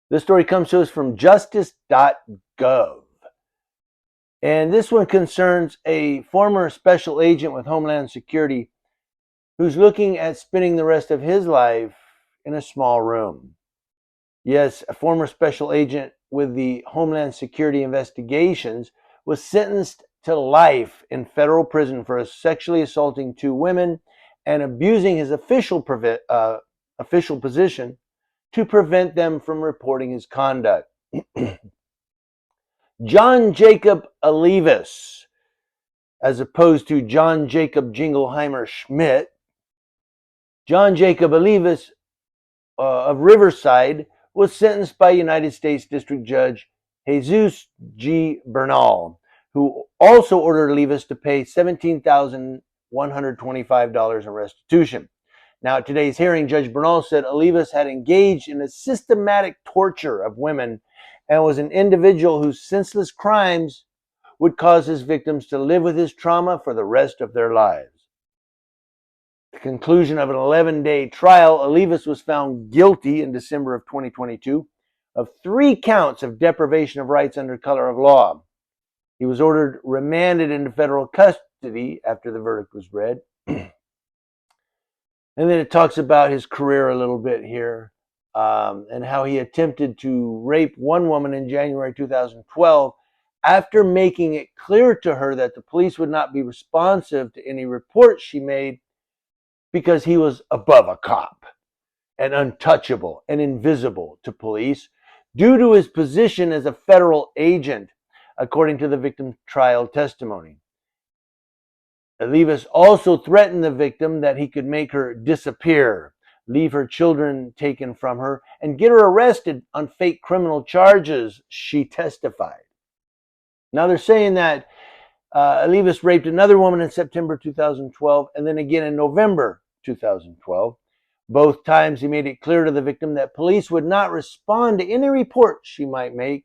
This story comes to us from justice.gov. And this one concerns a former special agent with Homeland Security who's looking at spending the rest of his life in a small room. Yes, a former special agent with the Homeland Security investigations was sentenced to life in federal prison for sexually assaulting two women and abusing his official position to prevent them from reporting his conduct. John Jacob Olivas, as opposed to John Jacob Jingleheimer Schmidt. John Jacob Olivas of Riverside was sentenced by United States District Judge Jesus G. Bernal, who also ordered Olivas to pay $17,125 in restitution. Now, at today's hearing, Judge Bernal said Olivas had engaged in a systematic torture of women and was an individual whose senseless crimes would cause his victims to live with his trauma for the rest of their lives. At the conclusion of an 11-day trial, Olivas was found guilty in December of 2022 of 3 counts of deprivation of rights under color of law. He was ordered remanded into federal custody after the verdict was read. And then it talks about his career a little bit here, and how he attempted to rape one woman in January 2012 after making it clear to her that the police would not be responsive to any reports she made because he was above a cop and untouchable and invisible to police due to his position as a federal agent, according to the victim's trial testimony. Olivas also threatened the victim that he could make her disappear, leave her children taken from her, and get her arrested on fake criminal charges, she testified. Now they're saying that Olivas raped another woman in September 2012 and then again in November 2012. Both times he made it clear to the victim that police would not respond to any reports she might make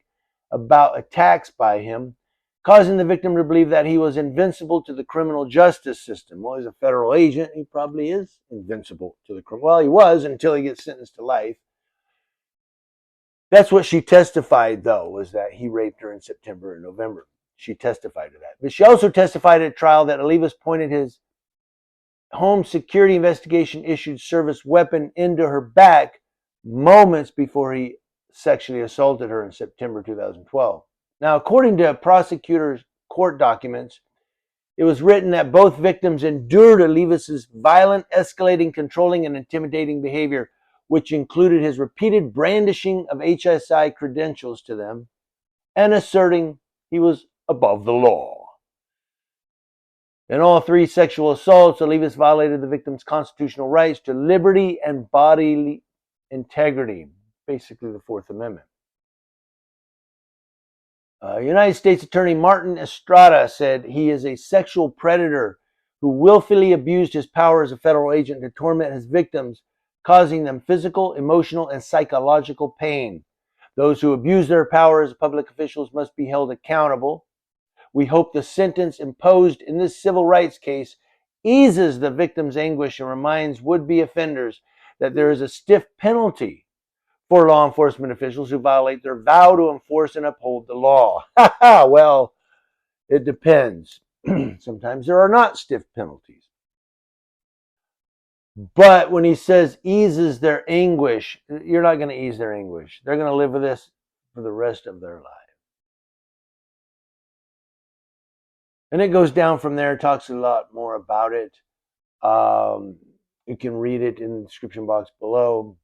about attacks by him, causing the victim to believe that he was invincible to the criminal justice system. Well, he's a federal agent. He probably is invincible to the criminal. Well, he was until he gets sentenced to life. That's what she testified, though, was that he raped her in September and November. She testified to that. But she also testified at trial that Olivas pointed his home security investigation issued service weapon into her back moments before he sexually assaulted her in September 2012. Now, according to prosecutors' court documents, it was written that both victims endured Olivas' violent, escalating, controlling, and intimidating behavior, which included his repeated brandishing of HSI credentials to them and asserting he was above the law. In all 3 sexual assaults, Olivas violated the victim's constitutional rights to liberty and bodily integrity, basically the 4th Amendment. United States Attorney Martin Estrada said he is a sexual predator who willfully abused his power as a federal agent to torment his victims, causing them physical, emotional, and psychological pain. Those who abuse their power as public officials must be held accountable. We hope the sentence imposed in this civil rights case eases the victim's anguish and reminds would-be offenders that there is a stiff penalty for law enforcement officials who violate their vow to enforce and uphold the law. Well, it depends. Sometimes there are not stiff penalties. But when he says eases their anguish, you're not going to ease their anguish. They're going to live with this for the rest of their life. And it goes down from there, talks a lot more about it. You can read it in the description box below.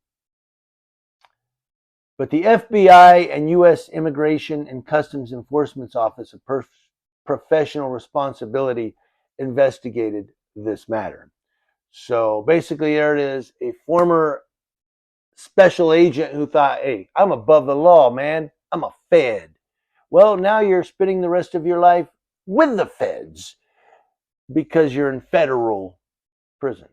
But the FBI and U.S. Immigration and Customs Enforcement's Office of Professional Responsibility investigated this matter. So basically there it is, a former special agent who thought, hey, I'm above the law, man. I'm a Fed. Well, now you're spending the rest of your life with the Feds because you're in federal prison.